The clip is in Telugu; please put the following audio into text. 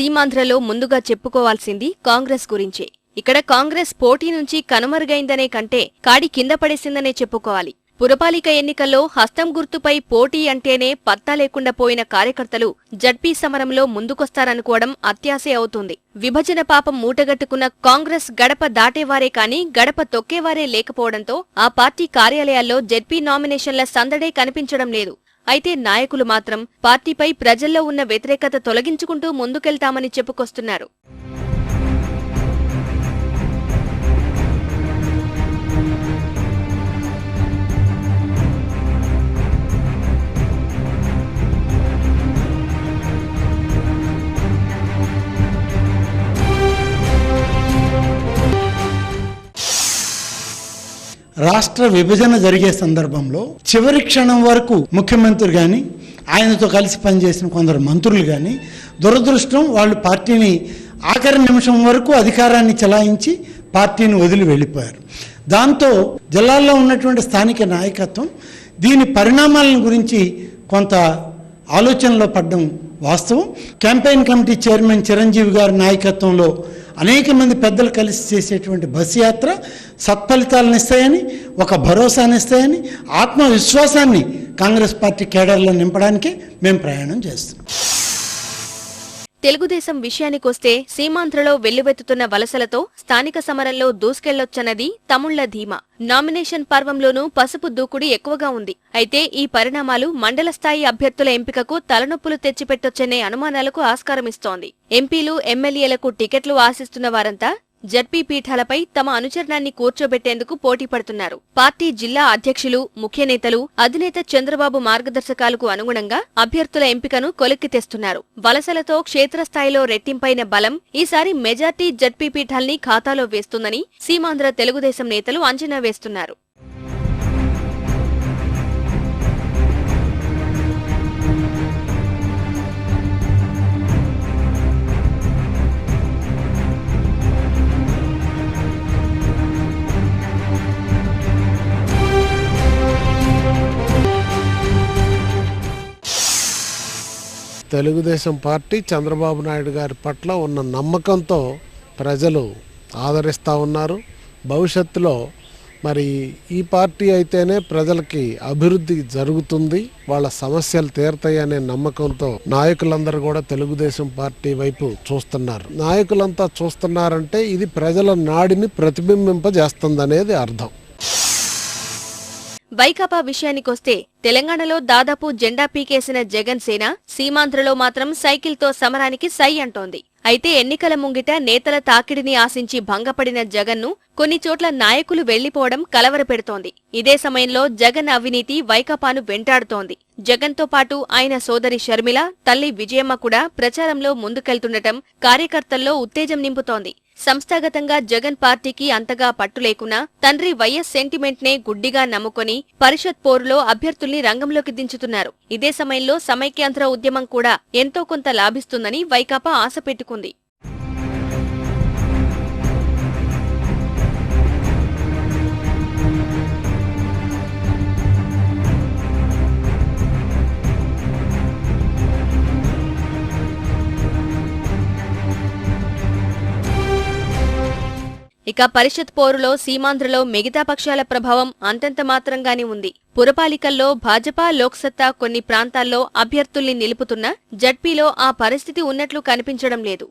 సీమాంధ్రలో ముందుగా చెప్పుకోవాల్సింది కాంగ్రెస్ గురించే. ఇక్కడ కాంగ్రెస్ పోటీ నుంచి కనుమరుగైందనే కంటే కాడి కింద పడేసిందనే చెప్పుకోవాలి. పురపాలిక ఎన్నికల్లో హస్తం గుర్తుపై పోటీ అంటేనే పత్తా లేకుండా పోయిన కార్యకర్తలు జడ్పీ సమరంలో ముందుకొస్తారనుకోవడం అత్యాశే అవుతుంది. విభజన పాపం మూటగట్టుకున్న కాంగ్రెస్ గడప దాటేవారే కాని గడప తొక్కేవారే లేకపోవడంతో ఆ పార్టీ కార్యాలయాల్లో జడ్పీ నామినేషన్ల సందడే కనిపించడం లేదు. అయితే నాయకులు మాత్రం పార్టీపై ప్రజల్లో ఉన్న వ్యతిరేకత తొలగించుకుంటూ ముందుకెళ్తామని చెప్పుకొస్తున్నారు. రాష్ట్ర విభజన జరిగే సందర్భంలో చివరి క్షణం వరకు ముఖ్యమంత్రి కానీ ఆయనతో కలిసి పనిచేసిన కొందరు మంత్రులు కానీ దురదృష్టం వాళ్ళు పార్టీని ఆఖరి నిమిషం వరకు అధికారాన్ని చెలాయించి పార్టీని వదిలి వెళ్ళిపోయారు. దాంతో జిల్లాల్లో ఉన్నటువంటి స్థానిక నాయకత్వం దీని పరిణామాలను గురించి కొంత ఆలోచనలో పడ్డం వాస్తవం. క్యాంపెయిన్ కమిటీ చైర్మన్ చిరంజీవి గారి నాయకత్వంలో అనేక మంది పెద్దలు కలిసి చేసేటువంటి బస్ యాత్ర సత్ఫలితాలను ఇస్తాయని, ఒక భరోసాని ఇస్తాయని, ఆత్మవిశ్వాసాన్ని కాంగ్రెస్ పార్టీ కేడర్లో నింపడానికే మేము ప్రయాణం చేస్తున్నాం. తెలుగుదేశం విషయానికొస్తే సీమాంధ్రలో వెల్లువెత్తుతున్న వలసలతో స్థానిక సమరంలో దూసుకెళ్లొచ్చన్నది తముళ్ల ధీమా. నామినేషన్ పర్వంలోనూ పసుపు దూకుడి ఎక్కువగా ఉంది. అయితే ఈ పరిణామాలు మండల స్థాయి అభ్యర్థుల ఎంపికకు తలనొప్పులు తెచ్చిపెట్టొచ్చనే అనుమానాలకు ఆస్కారమిస్తోంది. ఎంపీలు, ఎమ్మెల్యేలకు టికెట్లు ఆశిస్తున్న వారంతా జడ్పీ పీఠాలపై తమ అనుచరణాన్ని కూర్చోబెట్టేందుకు పోటీ పడుతున్నారు. పార్టీ జిల్లా అధ్యక్షులు, ముఖ్య నేతలు, అధినేత చంద్రబాబు మార్గదర్శకాలకు అనుగుణంగా అభ్యర్థుల ఎంపికను కొలిక్కి తెస్తున్నారు. వలసలతో క్షేత్రస్థాయిలో రెట్టింపైన బలం ఈసారి మెజార్టీ జడ్పీ పీఠాల్ని ఖాతాలో వేస్తుందని సీమాంధ్ర తెలుగుదేశం నేతలు అంచనా వేస్తున్నారు. తెలుగుదేశం పార్టీ చంద్రబాబు నాయుడు గారి పట్ల ఉన్న నమ్మకంతో ప్రజలు ఆదరిస్తూ ఉన్నారు. భవిష్యత్తులో మరి ఈ పార్టీ అయితేనే ప్రజలకి అభివృద్ధి జరుగుతుంది, వాళ్ళ సమస్యలు తీరతాయనే నమ్మకంతో నాయకులందరూ కూడా తెలుగుదేశం పార్టీ వైపు చూస్తున్నారు. నాయకులంతా చూస్తున్నారంటే ఇది ప్రజల నాడిని ప్రతిబింబింపజేస్తుందనేది అర్థం. వైకాపా విషయానికొస్తే తెలంగాణలో దాదాపు జెండా పీకేసిన జగన్ సేన సీమాంధ్రలో మాత్రం సైకిల్తో సమరానికి సై అంటోంది. అయితే ఎన్నికల ముంగిట నేతల తాకిడిని ఆశించి భంగపడిన జగన్ను కొన్ని చోట్ల నాయకులు వెళ్లిపోవడం కలవరపెడుతోంది. ఇదే సమయంలో జగన్ అవినీతి వైకాపాను వెంటాడుతోంది. జగన్తో పాటు ఆయన సోదరి షర్మిల, తల్లి విజయమ్మ కూడా ప్రచారంలో ముందుకెళ్తుండటం కార్యకర్తల్లో ఉత్తేజం నింపుతోంది. సంస్థాగతంగా జగన్ పార్టీకి అంతగా పట్టు లేకున్నా తండ్రి వైఎస్ సెంటిమెంట్నే గుడ్డిగా నమ్ముకొని పరిషత్ పోరులో అభ్యర్థుల్ని రంగంలోకి దించుతున్నారు. ఇదే సమయంలో సమైక్యాంధ్ర ఉద్యమం కూడా ఎంతో కొంత లాభిస్తుందని వైకాపా ఆశ పెట్టుకుంది. ఇక పరిషత్ పోరులో సీమాంధ్రలో మిగతా పక్షాల ప్రభావం అంతంత మాత్రంగానే ఉంది. పురపాలికల్లో భాజపా, లోక్సత్తా కొన్ని ప్రాంతాల్లో అభ్యర్థుల్ని నిలుపుతున్నా జడ్పీలో ఆ పరిస్థితి ఉన్నట్లు కనిపించడం లేదు.